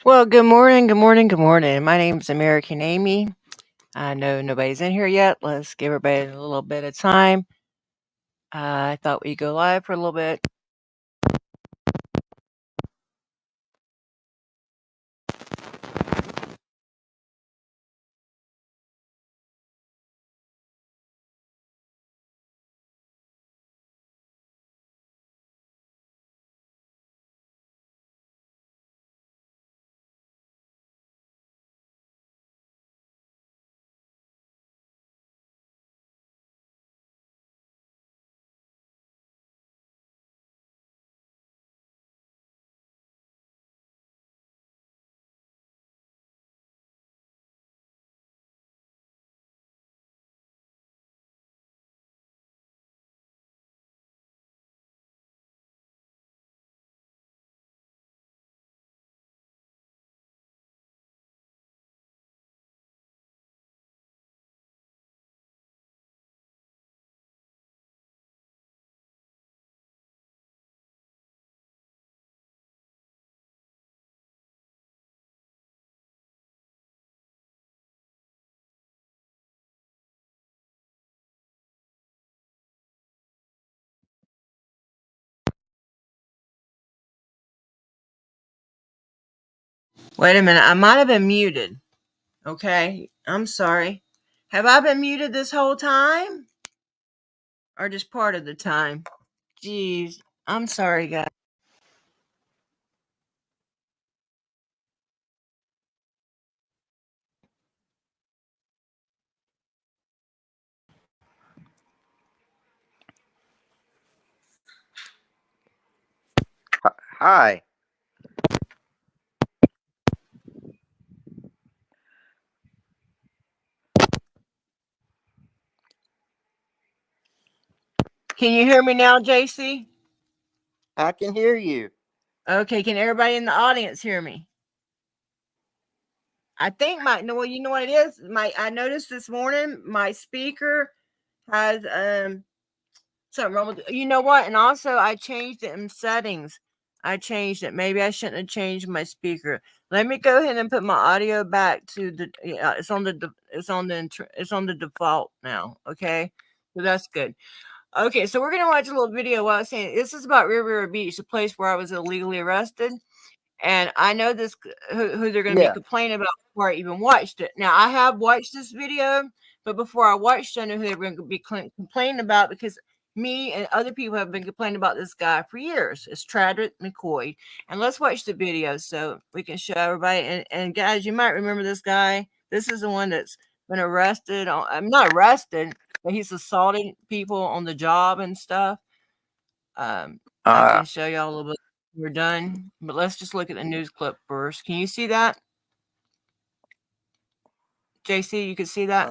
Well, good morning, good morning, good morning. My name's American Amy. I know nobody's in here yet. Let's give everybody a little bit of time. I thought we'd go live for a little bit. Wait a minute. I might have been muted. Okay. I'm sorry. Have I been muted this whole time? Or just part of the time? Jeez. I'm sorry, guys. Hi. Can you hear me now, JC? I can hear you. Okay. Can everybody in the audience hear me? I think you know what it is? I noticed this morning my speaker has something wrong with it. You know what? And also I changed it in settings. I changed it. Maybe I shouldn't have changed my speaker. Let me go ahead and put my audio back to the it's on the default now, okay? So that's good. Okay, so we're going to watch a little video while I was saying this is about Rivera Beach, the place where I was illegally arrested. And I know this who they're going to be complaining about before I even watched it. Now, I have watched this video, but before I watched it, I knew who they were going to be complaining about because me and other people have been complaining about this guy for years. It's Tragic McCoy. And let's watch the video so we can show everybody. And guys, you might remember this guy. This is the one that's been arrested. I'm not arrested, but he's assaulted people on the job and stuff. I can show y'all a little bit. We're done, but let's just look at the news clip first. Can you see that? JC, you can see that?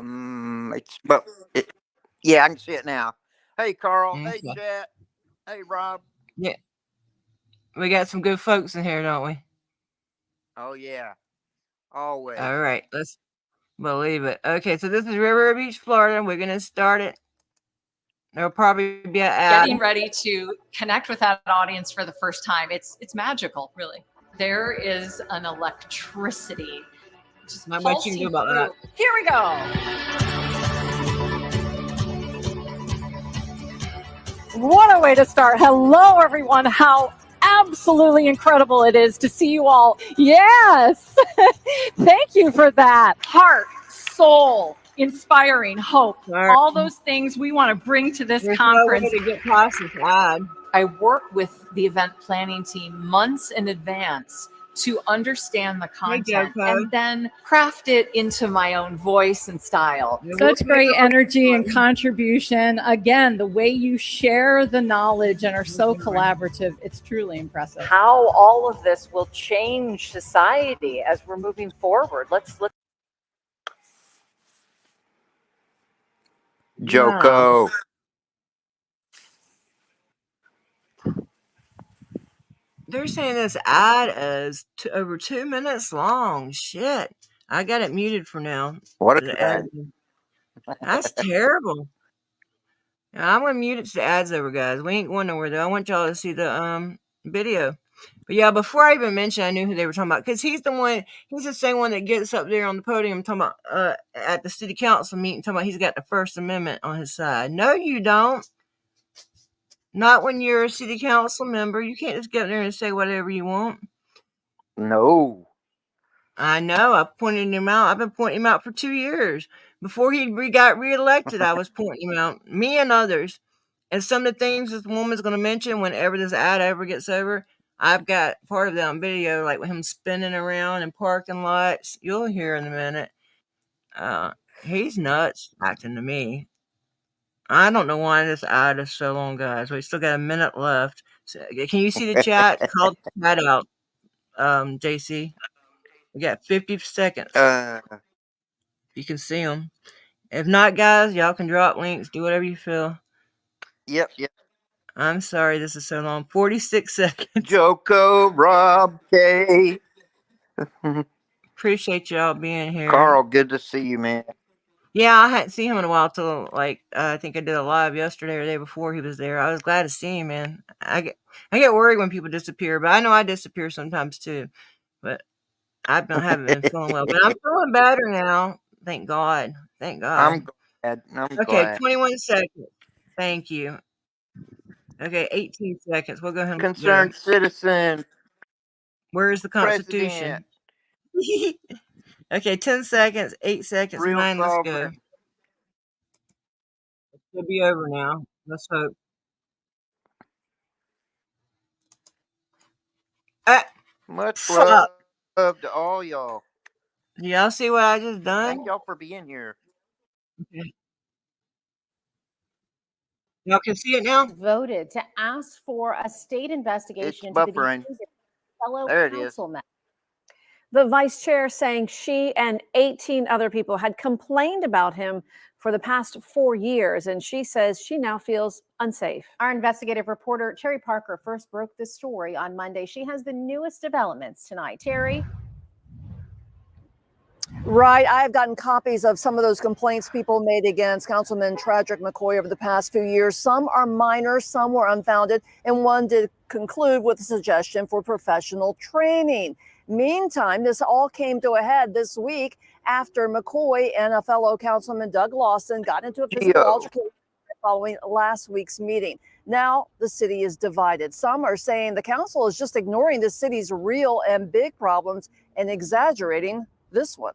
Yeah, I can see it now. Hey, Carl. Okay. Hey, Chet. Hey, Rob. Yeah. We got some good folks in here, don't we? Oh, yeah. Always. All right. Let's believe it. Okay, so this is Rivera Beach, Florida. We're going to start it. There'll probably be an ad. Getting ready to connect with that audience for the first time. It's magical, really. There is an electricity just Not much you can do about that. Here we go. What a way to start. Hello, everyone. How absolutely incredible it is to see you all. Yes. Thank you for that. Heart, soul, inspiring, hope, all those things we want to bring to this conference. No way to get past this ad. I work with the event planning team months in advance to understand the content and then craft it into my own voice and style. Such great energy and contribution. Again, the way you share the knowledge and are so collaborative, it's truly impressive. How all of this will change society as we're moving forward. Let's Joko. They're saying this ad is over 2 minutes long. Shit. I got it muted for now. What a ad. That's terrible. Now, I'm going to mute it to the ads over, guys. We ain't going nowhere, though. I want y'all to see the video. But yeah, before I even mentioned, I knew who they were talking about because he's the same one that gets up there on the podium talking about at the city council meeting talking about he's got the First Amendment on his side. No, you don't. Not when you're a city council member. You can't just get up there and say whatever you want. No. I know. I pointed him out. I've been pointing him out for 2 years. Before he got reelected, I was pointing him out. Me and others. And some of the things this woman's going to mention whenever this ad ever gets over, I've got part of that on video, like with him spinning around in parking lots. You'll hear in a minute. He's nuts acting to me. I don't know why this ad is so long, guys. We still got a minute left. So, can you see the chat? Call the chat out, JC. We got 50 seconds. You can see them. If not, guys, y'all can drop links. Do whatever you feel. Yep. I'm sorry this is so long. 46 seconds. Joko, Rob, K. Appreciate y'all being here. Carl, good to see you, man. Yeah, I hadn't seen him in a while till I think I did a live yesterday or the day before he was there. I was glad to see him, man. I get worried when people disappear, but I know I disappear sometimes too. But haven't been feeling well. But I'm feeling better now. Thank God. Thank God. I'm Okay, glad. 21 seconds. Thank you. Okay, 18 seconds. We'll go ahead and Concerned citizen. Where is the Constitution? Okay, 10 seconds, 8 seconds, Real 9, let's go. sovereign. It'll be over now. Let's hope. Much love to all y'all. Y'all see what I just done? Thank y'all for being here. Okay. Y'all can see it now? Voted to ask for a state investigation It's into the buffering. behavior of fellow There it is. councilmen. The vice chair saying she and 18 other people had complained about him for the past 4 years, and she says she now feels unsafe. Our investigative reporter, Terry Parker, first broke this story on Monday. She has the newest developments tonight. Terry? Right. I have gotten copies of some of those complaints people made against Councilman Patrick McCoy over the past few years. Some are minor, some were unfounded, and one did conclude with a suggestion for professional training. Meantime, this all came to a head this week after McCoy and a fellow councilman, Doug Lawson, got into a physical altercation following last week's meeting. Now the city is divided. Some are saying the council is just ignoring the city's real and big problems and exaggerating this one.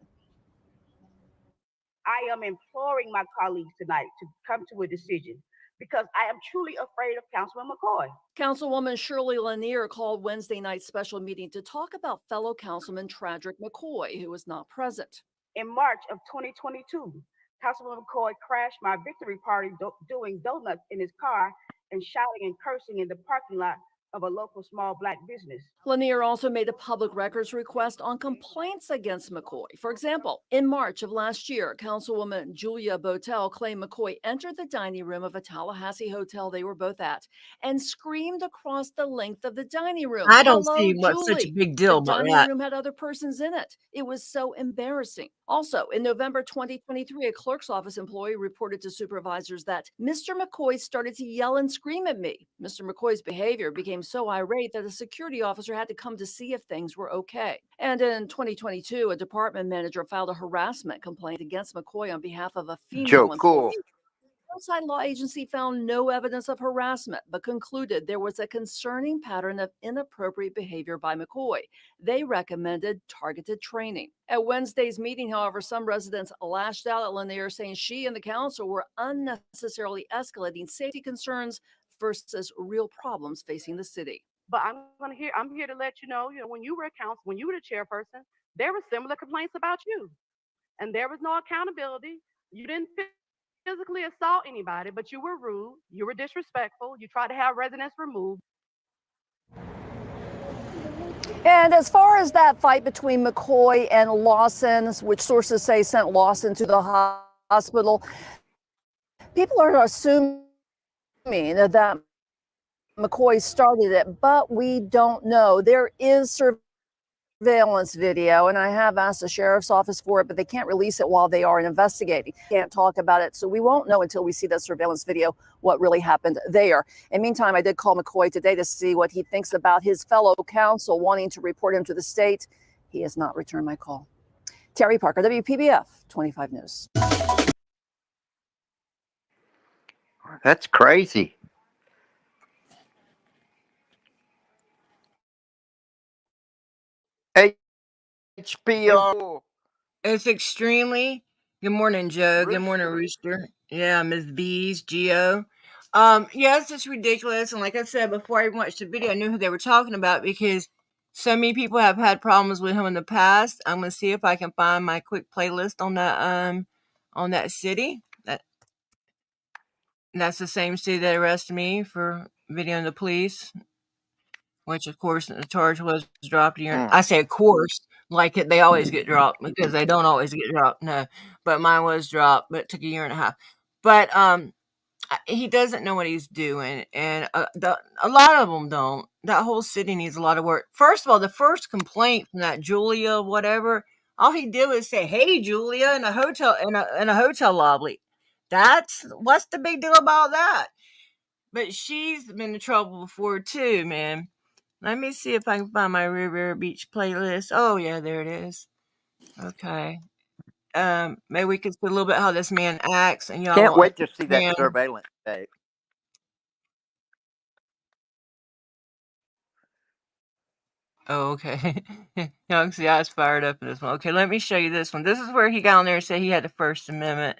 I am imploring my colleagues tonight to come to a decision because I am truly afraid of Councilman McCoy. Councilwoman Shirley Lanier called Wednesday night's special meeting to talk about fellow Councilman Patrick McCoy, who was not present. In March of 2022, Councilman McCoy crashed my victory party doing donuts in his car and shouting and cursing in the parking lot of a local small Black business. Lanier also made a public records request on complaints against McCoy. For example, in March of last year, Councilwoman Julia Botel claimed McCoy entered the dining room of a Tallahassee hotel they were both at and screamed across the length of the dining room. I don't see what's Julie. such a big deal the about dining that. room had other persons in it. It was so embarrassing. Also, in November 2023, a clerk's office employee reported to supervisors that Mr. McCoy started to yell and scream at me. Mr. McCoy's behavior became so irate that a security officer had to come to see if things were okay. And in 2022, a department manager filed a harassment complaint against McCoy on behalf of a female employee. The outside law agency found no evidence of harassment, but concluded there was a concerning pattern of inappropriate behavior by McCoy. They recommended targeted training. At Wednesday's meeting, however, some residents lashed out at Lanier, saying she and the council were unnecessarily escalating safety concerns versus real problems facing the city. But I'm here to let you know, when you were a council, when you were the chairperson, there were similar complaints about you. And there was no accountability. You didn't physically assault anybody, but you were rude, you were disrespectful, you tried to have residents removed. And as far as that fight between McCoy and Lawson, which sources say sent Lawson to the hospital, people are assuming that McCoy started it, but we don't know. There is surveillance video, and I have asked the sheriff's office for it, but they can't release it while they are investigating. Can't talk about it, so we won't know until we see that surveillance video what really happened there. In the meantime, I did call McCoy today to see what he thinks about his fellow counsel wanting to report him to the state. He has not returned my call. Terry Parker, WPBF 25 News. That's crazy. HBO. It's extremely. Good morning, Joe. Good morning, Rooster. Rooster. Yeah, Ms. Bees, Geo. Yeah, it's just ridiculous. And like I said before I even watched the video, I knew who they were talking about because so many people have had problems with him in the past. I'm gonna see if I can find my quick playlist on that city. That's the same city that arrested me for videoing the police, which of course the charge was dropped. I say of course, like they always get dropped because they don't always get dropped. No, but mine was dropped, but it took a year and a half. But he doesn't know what he's doing, and a lot of them don't. That whole city needs a lot of work. First of all, the first complaint from that Julia, whatever, all he did was say, "Hey, Julia," in a hotel lobby. What's the big deal about that? But she's been in trouble before too, man. Let me see if I can find my Rivera Beach playlist. Oh yeah, there it is. Okay. Maybe we could see a little bit how this man acts, and y'all Can't won't wait to see that understand. surveillance tape. Oh, okay. Y'all can see I was fired up in this one. Okay, let me show you this one. This is where he got on there and said he had the First Amendment.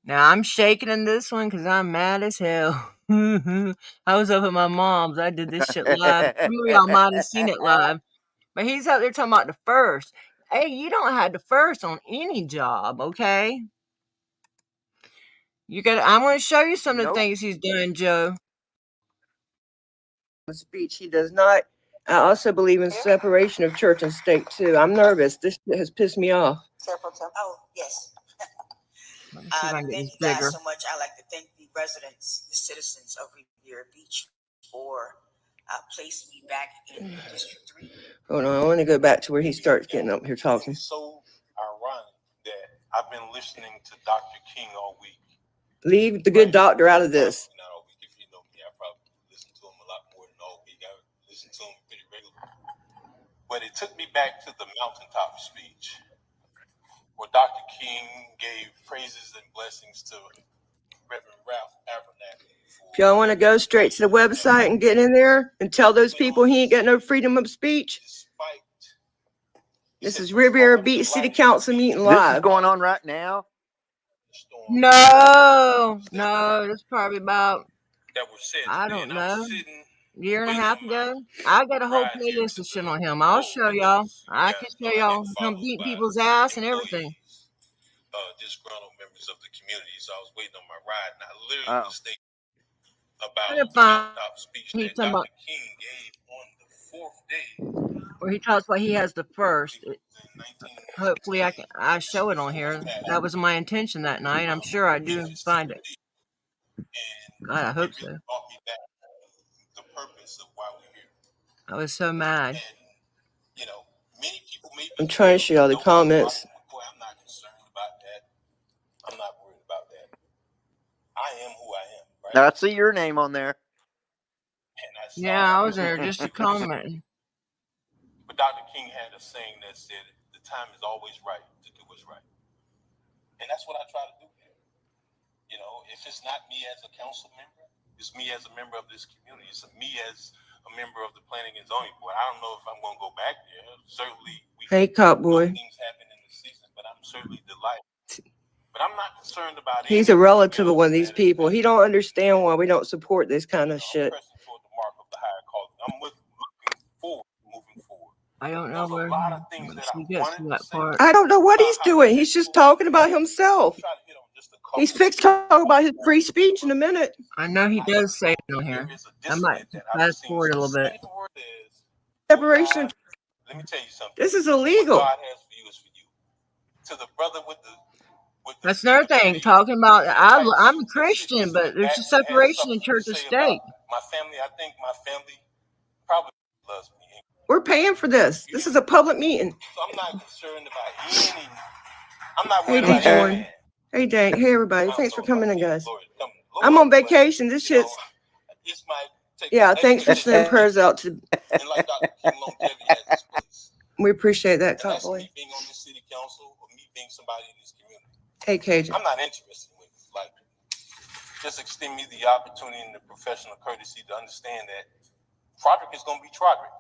Now I'm shaking in this one because I'm mad as hell. I was up at my mom's. I did this shit live. Some of y'all might have seen it live. But he's out there talking about the first. Hey, you don't have the first on any job, okay? I'm going to show you some of the things he's done, Joe. The speech, he does not. I also believe in separation of church and state, too. I'm nervous. This has pissed me off. Oh, yes. Thank you guys so much. I'd like to thank the residents, the citizens of Rivera Beach for placing me back in District 3. Hold on, I want to go back to where he starts getting up here talking. It's so ironic that I've been listening to Dr. King all week. Leave the good doctor out of this. Not all week. If you know me, I probably listen to him a lot more than all week. I listen to him pretty regularly. But it took me back to the mountaintop speech where Dr. King gave praises and blessings to Reverend Ralph Abernathy. If y'all want to go straight to the website and get in there and tell those people he ain't got no freedom of speech. This is Rivera Beach City Council meeting live. This is going on right now? No, that's probably about, I don't know, year and a half ago. I got a whole playlist of shit on him. I'll show y'all. I can show y'all him beat people's ass and everything. Disgruntled members of the community, so I was waiting on my ride, and I literally was thinking about the top speech that Dr. King gave on the 4th day. Where he talks about he has the first. Hopefully I show it on here. That was my intention that night. I'm sure I do find it. God, I hope so. The purpose of why we're here. I was so mad. And, you know, many people may I'm trying to show y'all the comments. I'm not concerned about that. I'm not worried about that. I am who I am, right? Now I see your name on there. Yeah, I was there just to comment. But Dr. King had a saying that said, the time is always right to do what's right. And that's what I try to do here. You know, if it's not me as a council member, it's me as a member of this community. It's me as a member of the Planning and Zoning Board. I don't know if I'm going to go back there. Certainly, Cop boy. Things happen in the season, but I'm certainly delighted. But I'm not concerned about it. He's a relative of one of these people. He don't understand why we don't support this kind of shit. I'm looking forward, moving forward. I don't know where he gets to that part. I don't know what he's doing. He's just talking about himself. He's fixed to talk about his free speech in a minute. I know he does say it on here. I might fast forward a little bit. Separation. Let me tell you something. This is illegal. What God has for you is for you. To the brother with the that's another thing. Talking about I'm a Christian, but there's a separation in church and state. My family, I think my family probably loves me. We're paying for this. This is a public meeting. So I'm not concerned about any. I'm not Hey, worried about D-Join. any. Hey, Dane. Hey, everybody. Thanks for coming in, guys. I'm Lord, on vacation. This you know, shit's. this might take Yeah, an thanks for extra sending prayers out to. and like Dr. King Longevity has this place. We appreciate that, And Top that's Boy. me being on this city council or me being somebody in this community. Hey, Cajun. I'm not interested in it. Like, just extend me the opportunity and the professional courtesy to understand that Roderick is going to be Roderick.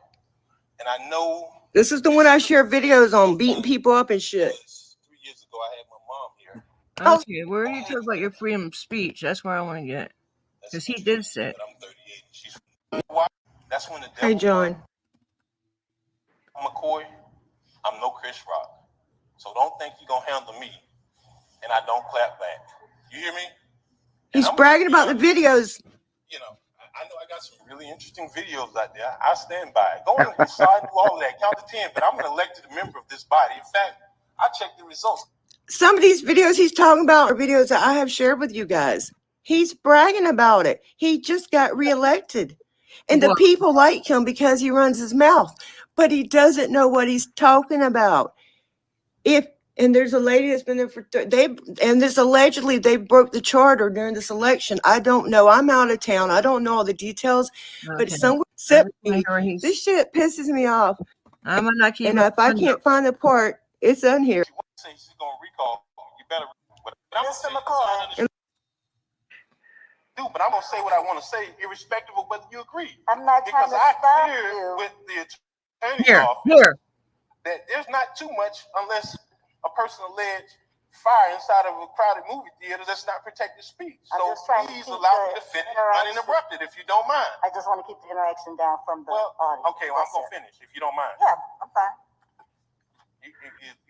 And I know. This is the one I share videos on, beating people up and shit. 3 years ago, I had my mom here. Okay, where are you talking about your freedom of speech? That's where I want to get. Because he did say. I'm 38 and she's. That's when the devil. Hey, John. McCoy, I'm no Chris Rock. So don't think you're going to handle me and I don't clap back. You hear me? He's bragging about the videos. You know, I know I got some really interesting videos out there. I stand by it. Go and decide do all of that. Count to 10, but I'm an elected member of this body. In fact, I checked the results. Some of these videos he's talking about are videos that I have shared with you guys. He's bragging about it. He just got reelected. And the people like him because he runs his mouth. But he doesn't know what he's talking about. And there's a lady that's been there for this allegedly they broke the charter during this election. I don't know. I'm out of town. I don't know all the details. Okay. But someone said this shit pisses me off. And if I can't find the part, it's on here. She's gonna recall. You better. Mr. McCoy. But I'm gonna say what I want to say, irrespective of whether you agree. I'm not trying to stop you. With the attorney's office that there's not too much unless a person alleged fire inside of a crowded movie theater that's not protected speech. So please allow me to finish uninterrupted if you don't mind. I just want to keep the interaction down from the audience. Okay, well, I'm going to finish if you don't mind. Yeah, I'm fine. You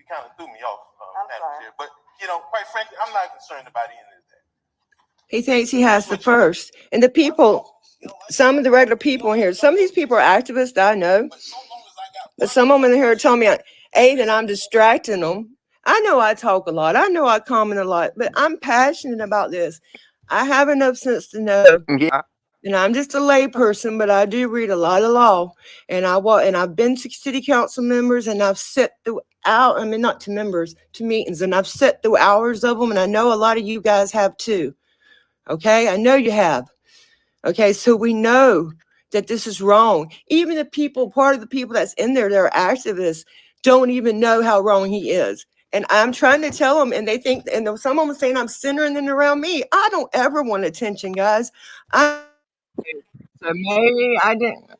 kind of threw me off. I'm sorry. But, you know, quite frankly, I'm not concerned about any of that. He thinks he has the first. And the people, some of the regular people in here, some of these people are activists, I know. But some of them in here are telling me, that I'm distracting them. I know I talk a lot. I know I comment a lot, but I'm passionate about this. I have enough sense to know. Yeah. And I'm just a lay person, but I do read a lot of law. And I've been to city council members, and I've sat through not to members, to meetings, and I've sat through hours of them. And I know a lot of you guys have too. Okay, I know you have. Okay, so we know that this is wrong. Even the people, part of the people that's in there that are activists, don't even know how wrong he is. And I'm trying to tell them, and they think, and someone was saying I'm centering them around me. I don't ever want attention, guys. So maybe I didn't.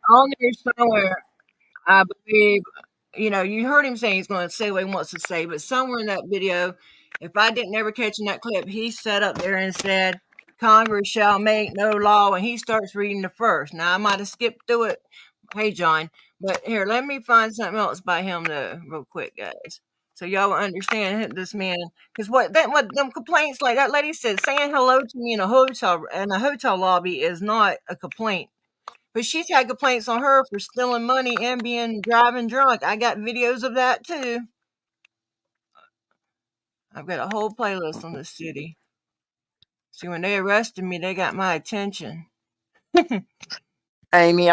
On there somewhere, I believe, you heard him saying he's going to say what he wants to say, but somewhere in that video, if I didn't ever catch in that clip, he sat up there and said, Congress shall make no law, and he starts reading the first. Now, I might have skipped through it. Hey, John, but here, let me find something else by him real quick, guys. So y'all will understand this man, because what them complaints like that lady said, saying hello to me in a hotel lobby is not a complaint. But she's had complaints on her for stealing money and driving drunk. I got videos of that too. I've got a whole playlist on this city. See, when they arrested me, they got my attention. Amy,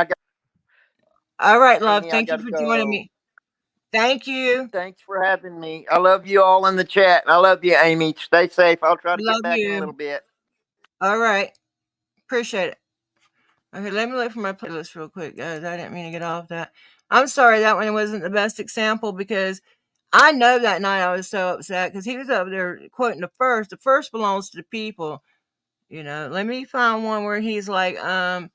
all right, love. Thank you for joining me. Thank you. Thanks for having me. I love you all in the chat. I love you, Amy. Stay safe. I'll try to get back in a little bit. All right. Appreciate it. Okay, let me look for my playlist real quick, guys. I didn't mean to get off that. I'm sorry that one wasn't the best example, because I know that night I was so upset because he was up there quoting the first. The first belongs to the people. Let me find one where he's like, hold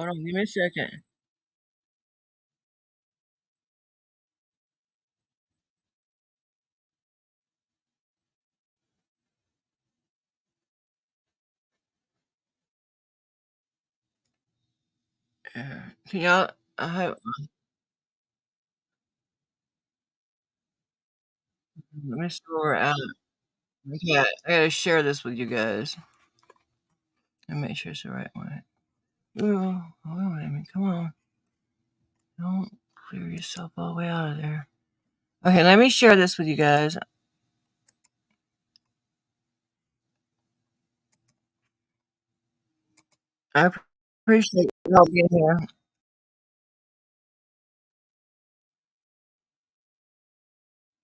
on, give me a second. Can y'all? I hope. Let me scroll out. Okay, I gotta share this with you guys. and make sure it's the right one. Oh, hold on, Amy. Come on. Don't clear yourself all the way out of there. Okay, let me share this with you guys. I appreciate y'all being here.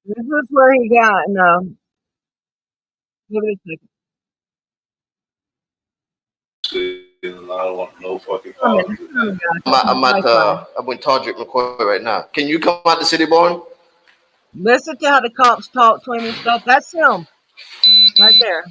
This is where he got, no. Give it a second. I don't want no fucking I'm with Todrick McCoy right now. Can you come out the city, boy? Listen to how the cops talk to him and stuff. That's him. Right there.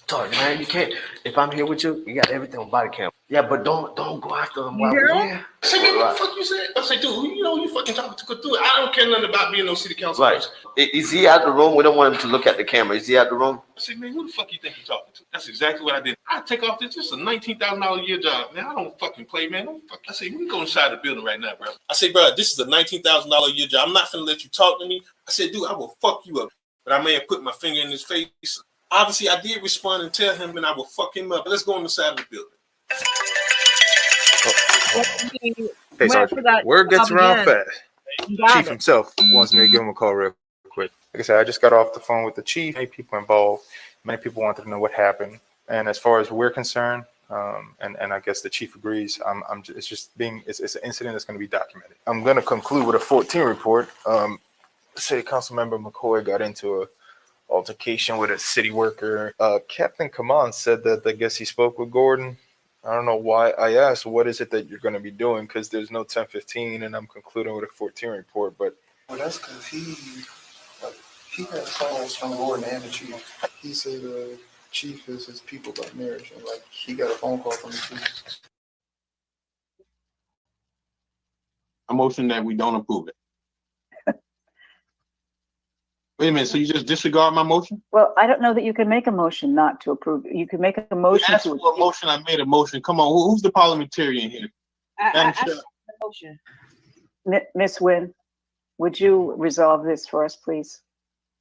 Todrick, man, you can't. If I'm here with you, you got everything on body cam. Yeah, but don't go after them while we're here. I said, man, what the fuck you said? I said, dude, you know you fucking talking to go through it. I don't care nothing about being no city council person. Is he out the room? We don't want him to look at the camera. Is he out the room? I said, man, who the fuck you think you're talking to? That's exactly what I did. I take off this. This is a $19,000 a year job. Man, I don't fucking play, man. I said, we go inside the building right now, bro. I said, bro, this is a $19,000 a year job. I'm not gonna let you talk to me. I said, dude, I will fuck you up. But I may have put my finger in his face. Obviously, I did respond and tell him, and I will fuck him up. Let's go on the side of the building. Hey, Sergeant, word gets around fast. Chief himself wants me to give him a call real quick. Like I said, I just got off the phone with the chief. Many people involved. Many people wanted to know what happened. And as far as we're concerned, and I guess the chief agrees, it's an incident that's going to be documented. I'm going to conclude with a 14 report. City Council member McCoy got into a altercation with a city worker. Captain Kaman said that I guess he spoke with Gordon. I don't know why I asked, what is it that you're going to be doing? Because there's no 1015 and I'm concluding with a 14 report. But well, that's because he had calls from Gordon and the chief. He said the chief is his people by marriage, and like he got a phone call from the chief. A motion that we don't approve it. Wait a minute, so you just disregard my motion? Well, I don't know that you can make a motion not to approve. You can make a motion That's to what motion I made a motion. Come on, who's the parliamentarian here? Motion. Miss Wynn, would you resolve this for us, please?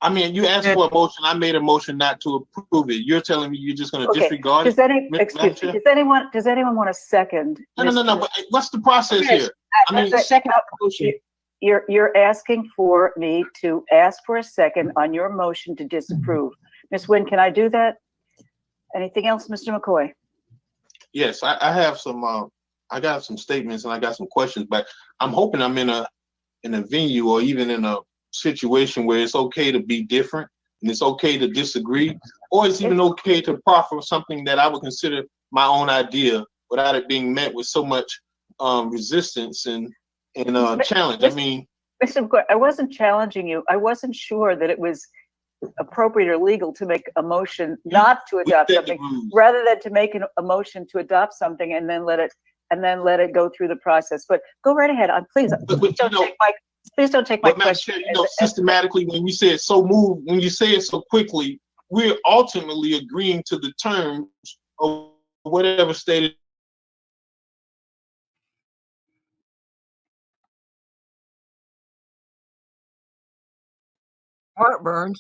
I mean, you asked for a motion. I made a motion not to approve it. You're telling me you're just going to disregard it? Does anyone want a second? No. But what's the process here? I mean, second motion. You're asking for me to ask for a second on your motion to disapprove. Ms. Wynn, can I do that? Anything else, Mr. McCoy? Yes, I have some. I got some statements and I got some questions, but I'm hoping I'm in a venue or even in a situation where it's okay to be different and it's okay to disagree, or it's even okay to proffer something that I would consider my own idea without it being met with so much resistance and challenge. I mean, Mr. McCoy, I wasn't challenging you. I wasn't sure that it was appropriate or legal to make a motion not to adopt something, rather than to make a motion to adopt something and then let it go through the process. But go right ahead. Please don't take my question. Systematically, when you say it when you say it so quickly, we're ultimately agreeing to the terms of whatever stated. Heartburn.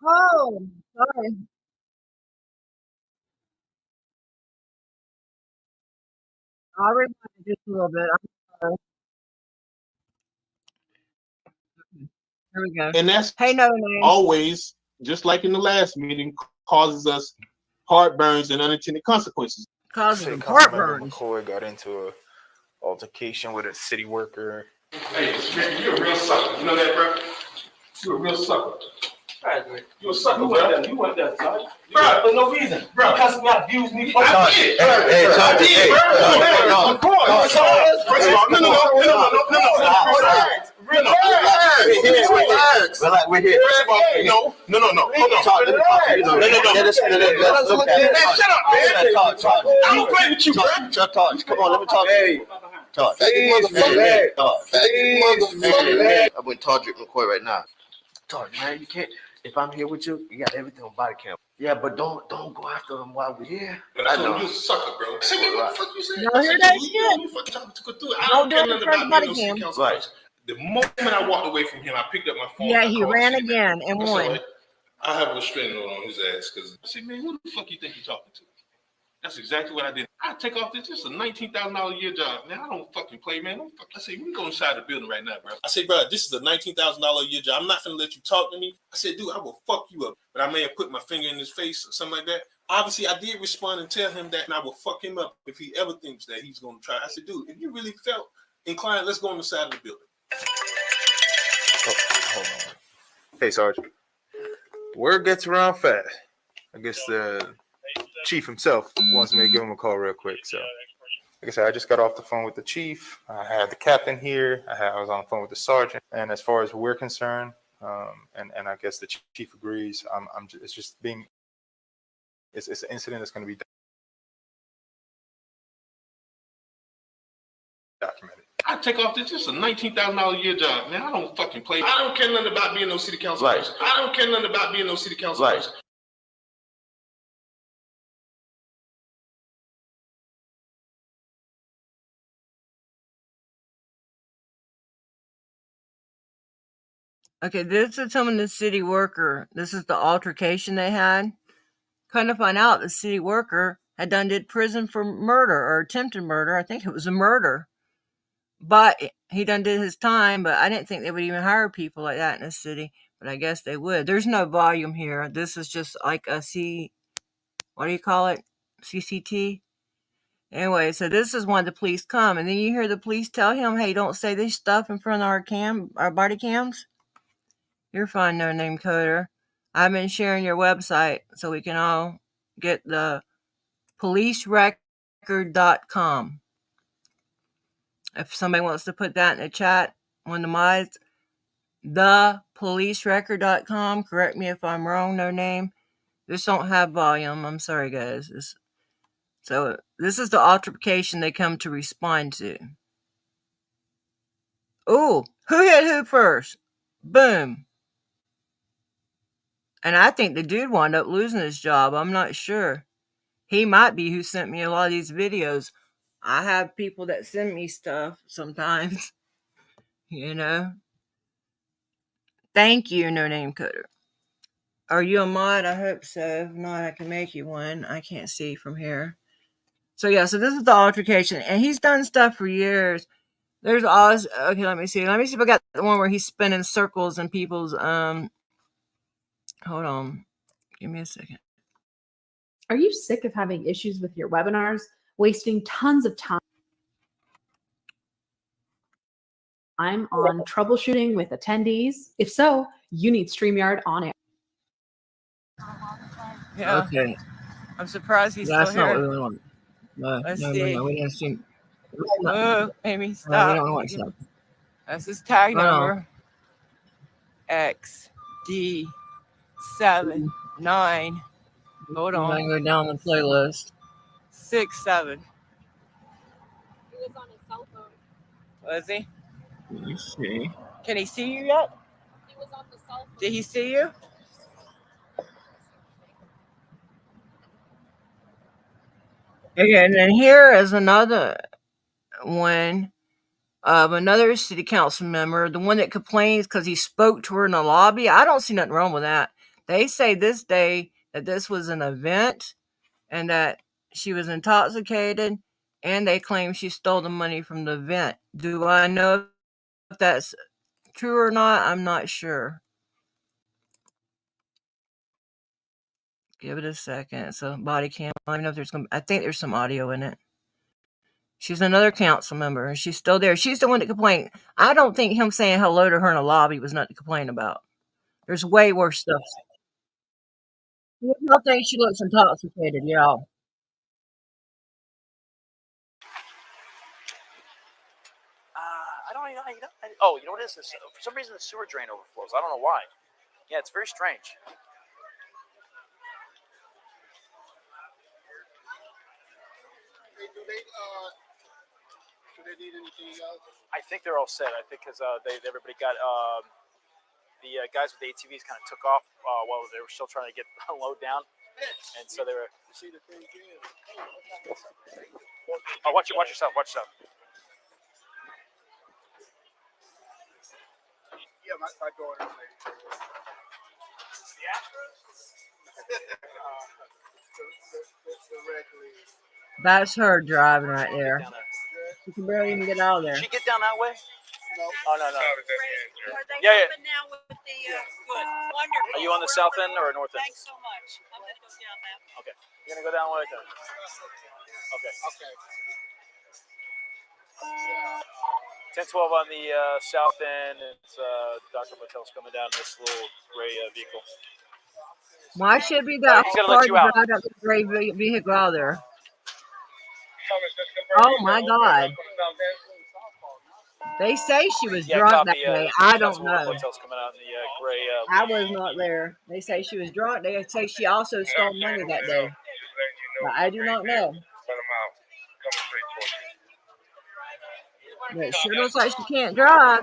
Oh, sorry. I'll remind you just a little bit. I'm sorry. Here we go. And that's always, just like in the last meeting, causes us heartburns and unintended consequences. Causes heartburn. McCoy got into a altercation with a city worker. Hey, you're a real sucker. You know that, bro? You're a real sucker. You a sucker, bro. You went there, son. Bro, for no reason. Bro, because you abused me. I did. Hey, We're here. No. Hold on. Shut up, man. I don't play with you, bro. Come on, let me talk to you. I'm with Todrick McCoy right now. Todrick, man, you can't. If I'm here with you, you got everything on body cam. Yeah, but don't go after them while we're here. I know you a sucker, bro. Say me what the fuck you said? Y'all hear that shit? You fucking talking to go through it. I don't care nothing about being no city council. Right. The moment I walked away from him, I picked up my phone. Yeah, he ran again and won. I have a restraining order on his ass because I said, man, who the fuck you think you're talking to? That's exactly what I did. I take off this. This is a $19,000 a year job. Man, I don't fucking play, man. Don't fuck. I say, we go inside the building right now, bro. I say, bro, this is a $19,000 a year job. I'm not gonna let you talk to me. I said, dude, I will fuck you up. But I may have put my finger in his face or something like that. Obviously, I did respond and tell him that, and I will fuck him up if he ever thinks that he's gonna try. I said, dude, if you really felt inclined, let's go on the side of the building. Oh, hold on. Hey, Sergeant. Word gets around fast. I guess the chief himself wants me to give him a call real quick. So, like I said, I just got off the phone with the chief. I had the captain here. I was on the phone with the sergeant. And as far as we're concerned, and I guess the chief agrees, it's just being, it's an incident that's going to be documented. I take off this. This is a $19,000 a year job, man. I don't fucking play. I don't care nothing about being no city council person. I don't care nothing about being no city council person. Okay, this is someone, the city worker. This is the altercation they had. Kind of find out the city worker had did prison for murder or attempted murder. I think it was a murder. But he did his time, but I didn't think they would even hire people like that in the city. But I guess they would. There's no volume here. This is just like a what do you call it? CCT? Anyway, so this is when the police come. And then you hear the police tell him, hey, don't say this stuff in front of our body cams. You're fine, no name coder. I've been sharing your website so we can all get the policerecord.com. If somebody wants to put that in the chat, one of the mods, the policerecord.com. Correct me if I'm wrong, no name. This don't have volume. I'm sorry, guys. So this is the altercation they come to respond to. Ooh, who hit who first? Boom. And I think the dude wound up losing his job. I'm not sure. He might be who sent me a lot of these videos. I have people that send me stuff sometimes. You know. Thank you, no name coder. Are you a mod? I hope so. If not, I can make you one. I can't see from here. So yeah, so this is the altercation. And he's done stuff for years. There's always, okay, let me see. Let me see if I got the one where he's spinning circles in people's, hold on. Give me a second. Are you sick of having issues with your webinars, wasting tons of time on troubleshooting with attendees? If so, you need StreamYard on air. Yeah. Okay. I'm surprised he's still here. That's not what we want. Let's see. No, we didn't see. Oh, Amy, stop. No, we don't want stuff. That's his tag number. XD79. Hold on. I'm going to go down the playlist. 67. He was on his cell phone. Was he? Let me see. Can he see you yet? He was on the cell phone. Did he see you? Okay, and then here is another one of another city council member, the one that complains because he spoke to her in the lobby. I don't see nothing wrong with that. They say this day that this was an event and that she was intoxicated, and they claim she stole the money from the event. Do I know if that's true or not? I'm not sure. Give it a second. So body cam. I don't know if I think there's some audio in it. She's another council member, and she's still there. She's the one that complained. I don't think him saying hello to her in a lobby was nothing to complain about. There's way worse stuff. I think she looks intoxicated, y'all. I don't know. Oh, you know what it is? For some reason, the sewer drain overflows. I don't know why. Yeah, it's very strange. Hey, do they need anything else? I think they're all set. I think because everybody got the guys with the ATVs kind of took off while they were still trying to get the load down, and so they were. You see the thing again? Oh, watch yourself. Watch yourself. Yeah, my daughter. That's her driving right there. She can barely even get out of there. She get down that way? No. Oh, no. Yeah. Are you on the south end or north end? Thanks so much. I'm going to go down that way. Okay. You're going to go down right there? Okay. 1012 on the south end. It's Dr. Motel's coming down in this little gray vehicle. Why should it be that He's gonna hard let to you out. drive that gray vehicle out there? Oh my God. They say she was drunk copy, that day. I don't Councilwoman know. Motel's coming out in the gray. I was not there. They say she was drunk. They say she also stole money that day. But I do not know. But it sure looks like she can't drive.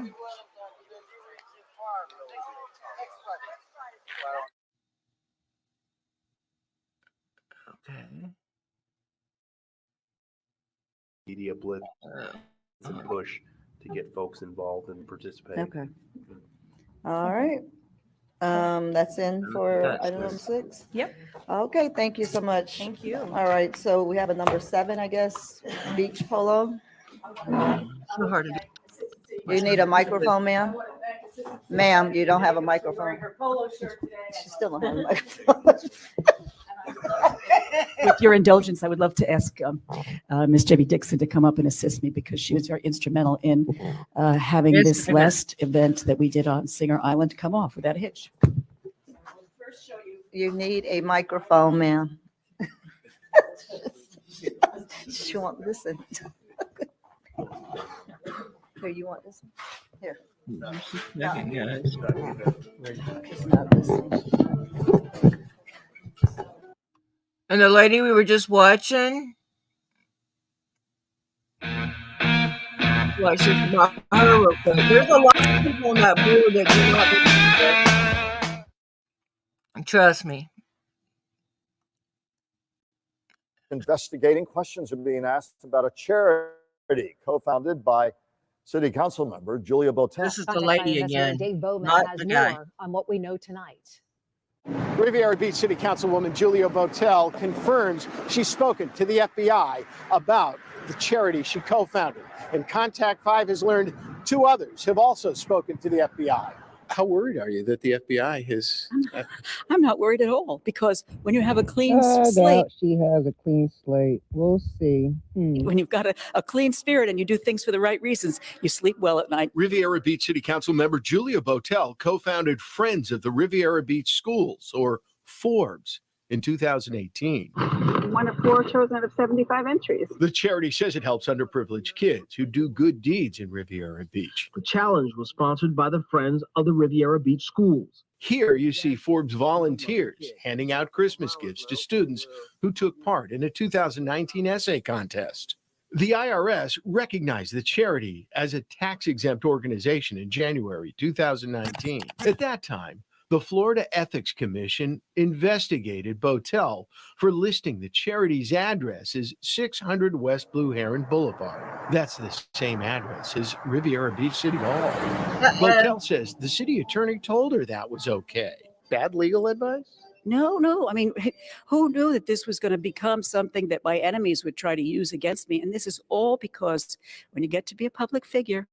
Okay. Media blitz and push to get folks involved and participate. Okay. All right. That's in for item number 6? Yep. Okay, thank you so much. Thank you. All right, so we have a number 7, I guess, beach polo. So hard to do. You need a microphone, ma'am? Ma'am, you don't have a microphone. She still don't have a microphone. With your indulgence, I would love to ask Miss Debbie Dixon to come up and assist me because she was very instrumental in having this last event that we did on Singer Island come off without a hitch. You need a microphone, ma'am. She won't listen. Here, you want this one? Here. It's not listening. And the lady we were just watching, watch this about her real quick. There's a lot of people on that board that do not do. Trust me. Investigating questions are being asked about a charity co-founded by City Council member Julia Botel. This is the lady again, Dave Bowman not has the guy. more on what we know tonight. Rivera Beach City Councilwoman Julia Botel confirms she's spoken to the FBI about the charity she co-founded. And Contact 5 has learned 2 others have also spoken to the FBI. How worried are you that the FBI has? I'm not worried at all because when you have a clean slate, she has a clean slate. We'll see. when you've got a clean spirit and you do things for the right reasons, you sleep well at night. Riviera Beach City Council member Julia Botel co-founded Friends of the Riviera Beach Schools, or Forbes, in 2018. One of 4 chosen out of 75 entries. The charity says it helps underprivileged kids who do good deeds in Riviera Beach. The challenge was sponsored by the Friends of the Riviera Beach Schools. Here you see Forbes volunteers handing out Christmas gifts to students who took part in a 2019 essay contest. The IRS recognized the charity as a tax-exempt organization in January 2019. At that time, the Florida Ethics Commission investigated Botel for listing the charity's address as 600 West Blue Heron Boulevard. That's the same address as Riviera Beach City Hall. Botel says the city attorney told her that was okay. Bad legal advice? No. I mean, who knew that this was going to become something that my enemies would try to use against me? And this is all because when you get to be a public figure,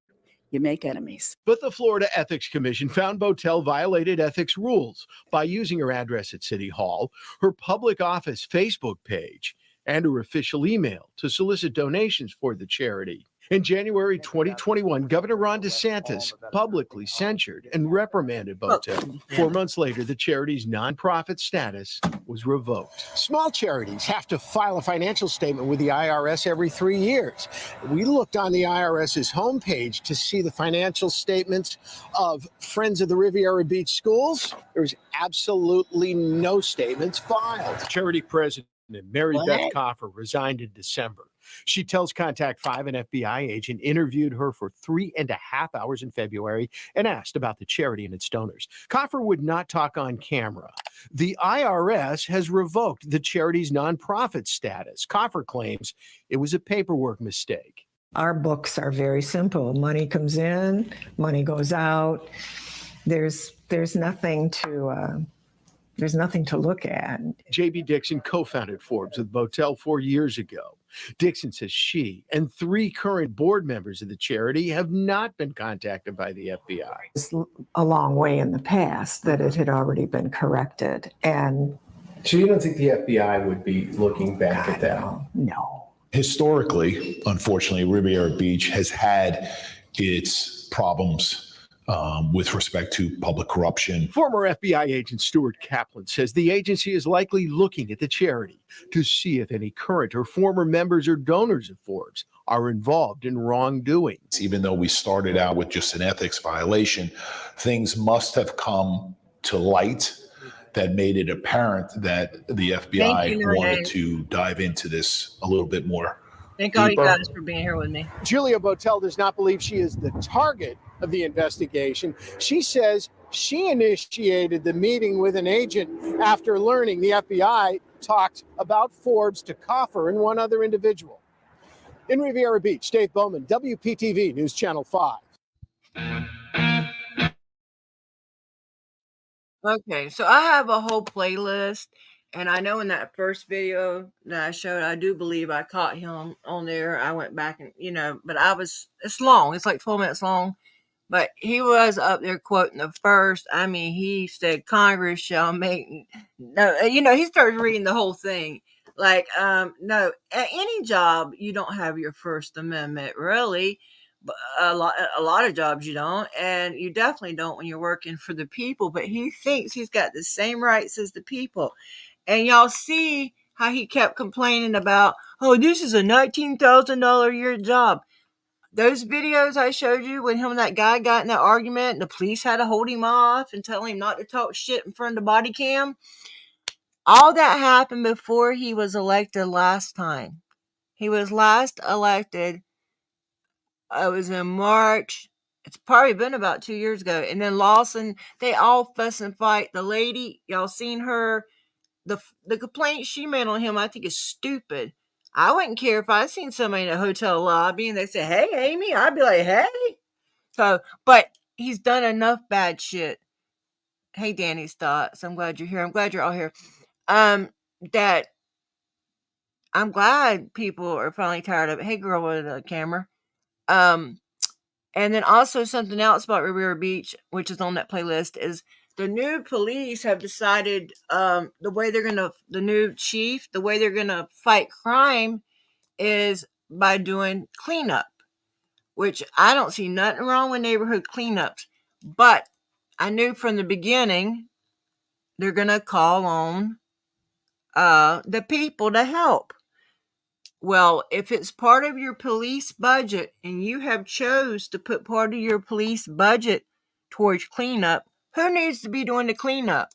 you make enemies. But the Florida Ethics Commission found Botel violated ethics rules by using her address at City Hall, her public office Facebook page, and her official email to solicit donations for the charity. In January 2021, Governor Ron DeSantis publicly censured and reprimanded Botel. 4 months later, the charity's nonprofit status was revoked. Small charities have to file a financial statement with the IRS every 3 years. We looked on the IRS's homepage to see the financial statements of Friends of the Riviera Beach Schools. There was absolutely no statements filed. Charity president Mary Beth Coffer resigned in December. She tells Contact 5 an FBI agent interviewed her for 3.5 hours in February and asked about the charity and its donors. Coffer would not talk on camera. The IRS has revoked the charity's nonprofit status. Coffer claims it was a paperwork mistake. Our books are very simple. Money comes in, money goes out. There's nothing to There's nothing to look at. J.B. Dixon co-founded Forbes with Botel 4 years ago. Dixon says she and 3 current board members of the charity have not been contacted by the FBI. It's a long way in the past that it had already been corrected. And So you don't think the FBI would be looking back at that? no. Historically, unfortunately, Riviera Beach has had its problems with respect to public corruption. Former FBI agent Stuart Kaplan says the agency is likely looking at the charity to see if any current or former members or donors of Forbes are involved in wrongdoing. Even though we started out with just an ethics violation, things must have come to light that made it apparent that the FBI wanted to dive into this a little bit more. Thank all you guys for being here with me. Julia Botel does not believe she is the target of the investigation. She says she initiated the meeting with an agent after learning the FBI talked about Forbes to Coffer and one other individual. In Riviera Beach, Dave Bowman, WPTV News Channel 5. Okay, so I have a whole playlist, and I know in that first video that I showed, I do believe I caught him on there. I went back and, but it's long. It's like 12 minutes long. But he was up there quoting the first. I mean, he said, Congress shall make, no, he started reading the whole thing. Like, no, at any job, you don't have your First Amendment, really. But a lot of jobs you don't, and you definitely don't when you're working for the people. But he thinks he's got the same rights as the people. And y'all see how he kept complaining about, oh, this is a $19,000 a year job. Those videos I showed you when him and that guy got in that argument, the police had to hold him off and tell him not to talk shit in front of the body cam. All that happened before he was elected last time. He was last elected. It was in March. It's probably been about 2 years ago. And then Lawson, they all fuss and fight. The lady, y'all seen her? The complaint she made on him, I think, is stupid. I wouldn't care if I seen somebody in a hotel lobby and they say, hey, Amy, I'd be like, hey. So, but he's done enough bad shit. Hey, Danny's thoughts. I'm glad you're here. I'm glad you're all here. That I'm glad people are finally tired of it. Hey, girl with a camera. And then also something else about Rivera Beach, which is on that playlist, is the new police have decided the new chief, the way they're going to fight crime is by doing cleanup, which I don't see nothing wrong with neighborhood cleanups. But I knew from the beginning they're going to call on the people to help. Well, if it's part of your police budget and you have chose to put part of your police budget towards cleanup, who needs to be doing the cleanup?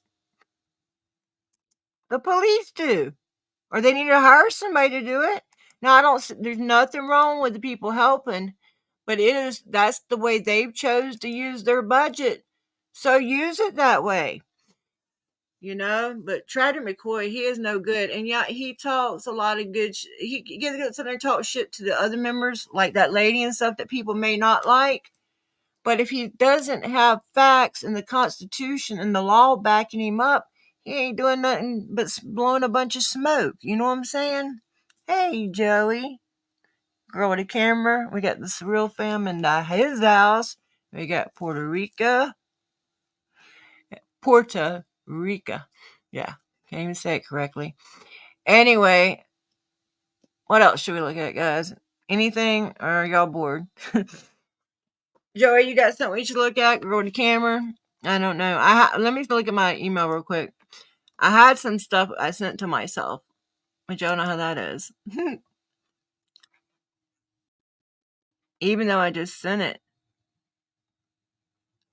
The police do. Or they need to hire somebody to do it. Now, there's nothing wrong with the people helping, but that's the way they've chose to use their budget. So use it that way. But Trader McCoy, he is no good. And yeah, he talks a lot of good he gets in there and talks shit to the other members, like that lady and stuff that people may not like. But if he doesn't have facts and the Constitution and the law backing him up, he ain't doing nothing but blowing a bunch of smoke. You know what I'm saying? Hey, Joey. Girl with a camera. We got the Sureal Fam in his house. We got Puerto Rico. Yeah, can't even say it correctly. Anyway, what else should we look at, guys? Anything? Or are y'all bored? Joey, you got something we should look at? Go to the camera. I don't know. Let me look at my email real quick. I had some stuff I sent to myself, but y'all know how that is. Even though I just sent it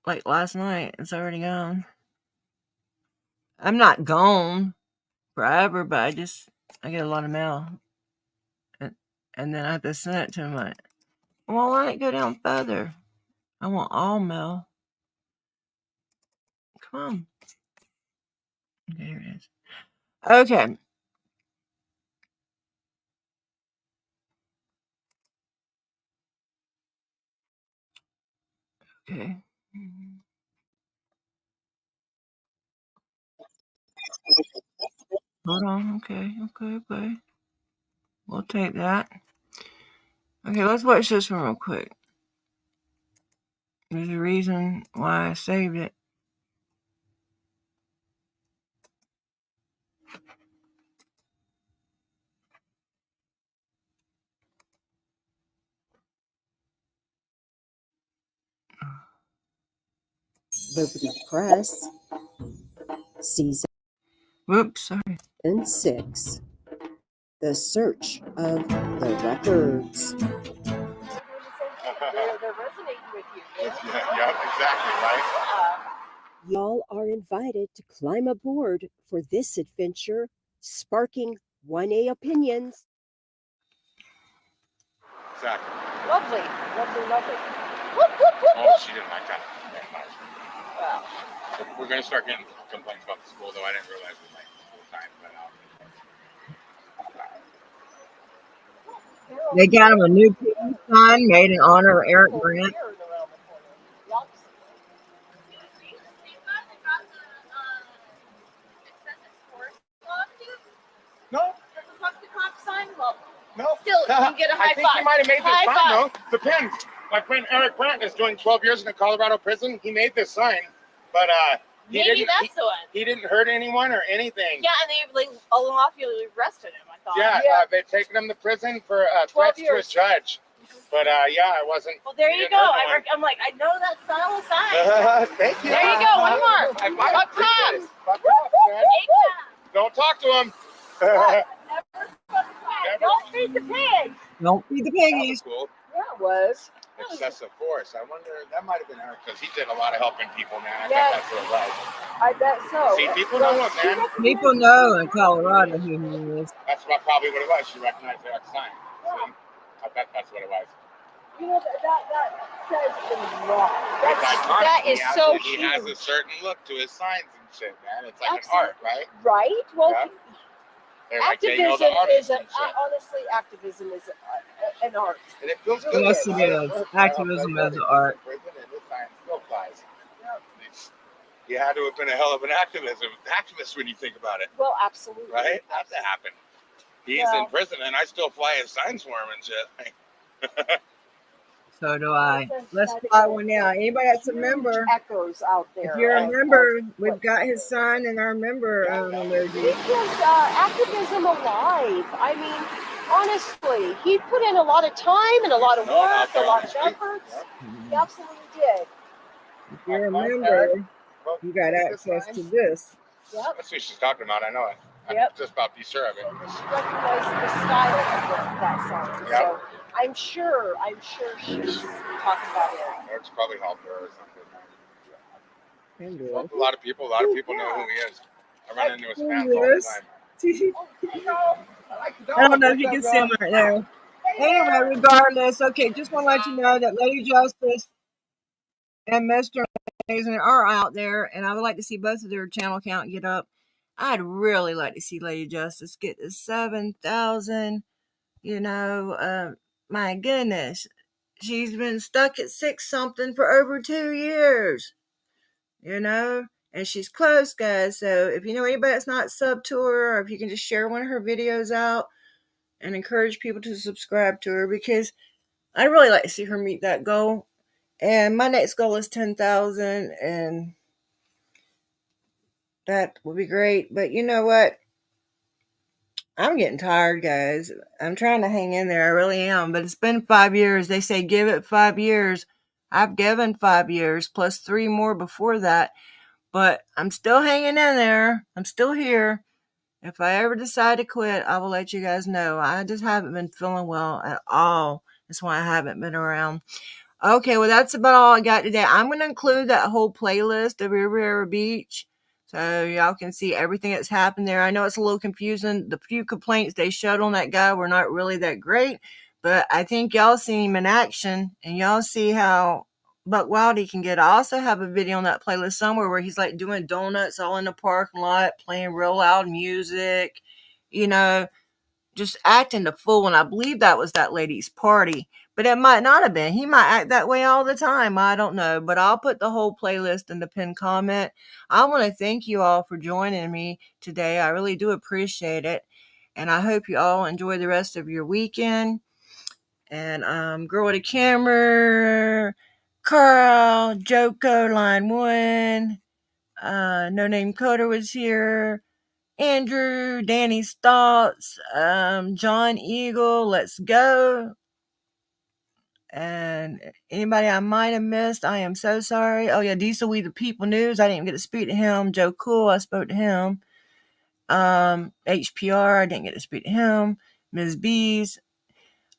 like last night, it's already gone. I'm not gone forever, but I get a lot of mail. And then I have to send it to my. Well, why not go down further? I want all mail. Come on. Okay, here it is. Okay. Okay. Hold on. Okay. We'll take that. Okay, let's watch this one real quick. There's a reason why I saved it. Liberty Press, Season Whoops, sorry. 6, The Search of the Records. They're resonating with you. Yeah, exactly, right? Y'all are invited to climb aboard for this adventure, sparking 1A opinions. Exactly. Lovely. Oh, she didn't like that. Well, We're going to start getting complaints about the school, though. I didn't realize it was like full time, but They got him a new pin sign made in honor of Eric Grant. No. No. Still, you can get a high I think he five. might have made this High sign, five. though. Depends. My friend Eric Grant is doing 12 years in a Colorado prison. He made this sign, but Maybe that's the one. He didn't hurt anyone or anything. Yeah, and they arrested him, I thought. Yeah, they've taken him to prison for 12 threats to a years. judge. But yeah, I wasn't. Well, there you go. I'm like, I know that style of sign. Thank you. There you go. One more. I might Up appreciate top. it. Fuck off, man. Don't talk to him. Don't feed the pigs. Don't feed the piggies. Cool. Yeah, it was. Excessive force. I wonder, that might have been her, because he did a lot of helping people, man. I Yeah. bet that's what it was. I bet so. See, people know him, man. People know in Colorado who he is. That's probably what it was. She recognized that sign. See? I bet that's what it was. You know, that says things wrong. It's iconic. That is so He huge. has a certain look to his signs and shit, man. It's like an art, right? Right? Well, Yeah. They're like, they know the activism artists is and shit. honestly, activism is an art. And it feels good. Yes, it is. Activism as an art. Prison and this sign still flies. He had to have been a hell of an activist when you think about it. Well, absolutely. Right? How'd that happen? He's in prison and I still fly his signs for him and shit. So do I. Let's fly one now. Anybody that's a member? Echoes out there. If you're a member, we've got his sign and our member emoji. Because activism alive. I mean, honestly, he put in a lot of time and a lot of work, a lot of efforts. He absolutely did. If you're a member, you got access to this. Yep. That's what she's talking about. I know it. I'm just about to be sure of it. She recognized the style of that song. Yep. So I'm sure she's talking about it. It's probably helped her or something. Well, a lot of people know who he is. I run into his fans all the time. I don't know if you can see him right there. Anyway, regardless, okay, just want to let you know that Lady Justice and Mr. Amazing are out there, and I would like to see both of their channel count get up. I'd really like to see Lady Justice get to 7,000. You know, my goodness, she's been stuck at 6-something for over 2 years. You know, and she's close, guys. So if you know anybody that's not sub to her, or if you can just share one of her videos out and encourage people to subscribe to her, because I'd really like to see her meet that goal. And my next goal is 10,000, and that would be great. But you know what? I'm getting tired, guys. I'm trying to hang in there. I really am. But it's been 5 years. They say give it 5 years. I've given 5 years plus 3 more before that. But I'm still hanging in there. I'm still here. If I ever decide to quit, I will let you guys know. I just haven't been feeling well at all. That's why I haven't been around. Okay, well, that's about all I got today. I'm going to include that whole playlist of Rivera Beach, so y'all can see everything that's happened there. I know it's a little confusing. The few complaints they showed on that guy were not really that great, but I think y'all seen him in action, and y'all see how Buck Wild he can get. I also have a video on that playlist somewhere where he's like doing donuts all in the parking lot, playing real loud music, you know, just acting the fool. And I believe that was that lady's party. But But it might not have been. He might act that way all the time. I don't know. But I'll put the whole playlist in the pinned comment. I want to thank you all for joining me today. I really do appreciate it. And I hope you all enjoy the rest of your weekend. And Girl with a Camera, Carl, Joko, Line 1, No Name Coder was here, Andrew, Danny's Thoughts, John Eagle, Let's Go. And anybody I might have missed, I am so sorry. Oh yeah, Diesel We the People News. I didn't even get to speak to him. Joe Cool, I spoke to him. HPR, I didn't get to speak to him. Ms. B's,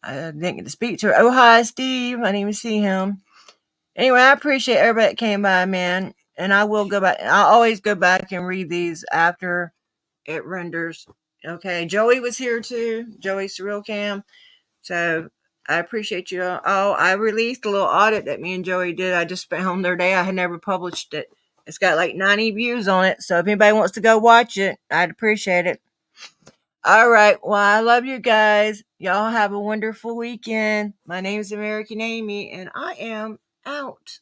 I didn't get to speak to her. Oh hi, Steve. I didn't even see him. Anyway, I appreciate everybody that came by, man. And I will go back. I'll always go back and read these after it renders. Okay, Joey was here too. Joey Sureal Fam. So I appreciate you all. Oh, I released a little audit that me and Joey did. I just found the other day. I had never published it. It's got like 90 views on it. So if anybody wants to go watch it, I'd appreciate it. All right. Well, I love you guys. Y'all have a wonderful weekend. My name is American Amy, and I am out.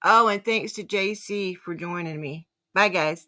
Oh, and thanks to JC for joining me. Bye, guys.